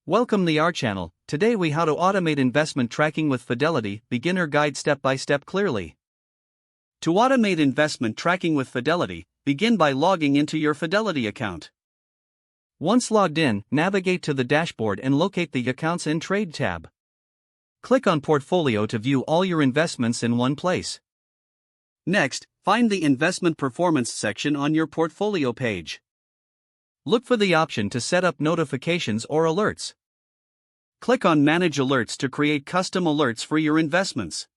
Welcome to our channel. Today we how to automate investment tracking with Fidelity, beginner guide step by step clearly. To automate investment tracking with Fidelity, begin by logging into your Fidelity account. Once logged in, navigate to the dashboard and locate the Accounts and Trade tab. Click on Portfolio to view all your investments in one place. Next, find the Investment Performance section on your portfolio page. Look for the option to set up notifications or alerts. Click on Manage Alerts to create custom alerts for your investments.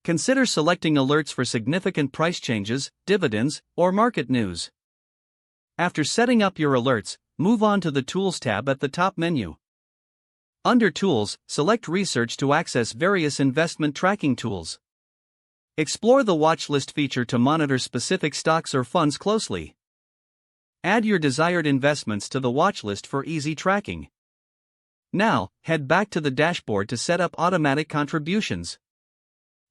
Consider selecting alerts for significant price changes, dividends, or market news. After setting up your alerts, move on to the Tools tab at the top menu. Under Tools, select Research to access various investment tracking tools. Explore the Watch List feature to monitor specific stocks or funds closely. Add your desired investments to the watch list for easy tracking. Now, head back to the dashboard to set up automatic contributions.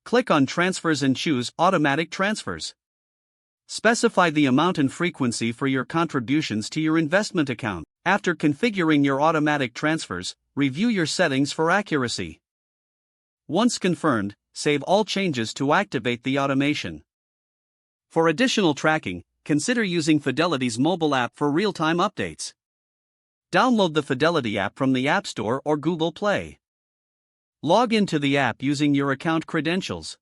Click on Transfers and choose Automatic Transfers. Specify the amount and frequency for your contributions to your investment account. After configuring your automatic transfers, review your settings for accuracy. Once confirmed, save all changes to activate the automation. For additional tracking, consider using Fidelity's mobile app for real-time updates. Download the Fidelity app from the App Store or Google Play. Log into the app using your account credentials.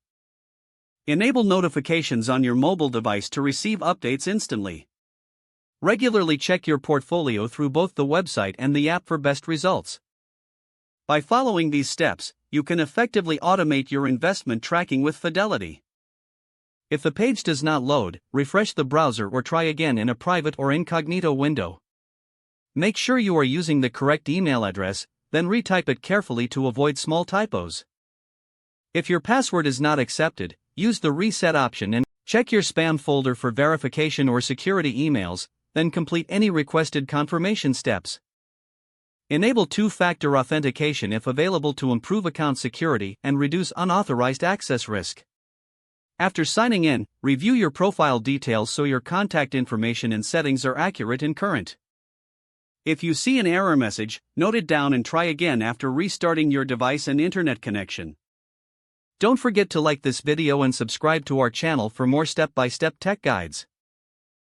Enable notifications on your mobile device to receive updates instantly. Regularly check your portfolio through both the website and the app for best results. By following these steps, you can effectively automate your investment tracking with Fidelity. If the page does not load, refresh the browser or try again in a private or incognito window. Make sure you are using the correct email address, then retype it carefully to avoid small typos. If your password is not accepted, use the reset option and check your spam folder for verification or security emails, then complete any requested confirmation steps. Enable two-factor authentication if available to improve account security and reduce unauthorized access risk. After signing in, review your profile details so your contact information and settings are accurate and current. If you see an error message, note it down and try again after restarting your device and internet connection. Don't forget to like this video and subscribe to our channel for more step-by-step tech guides.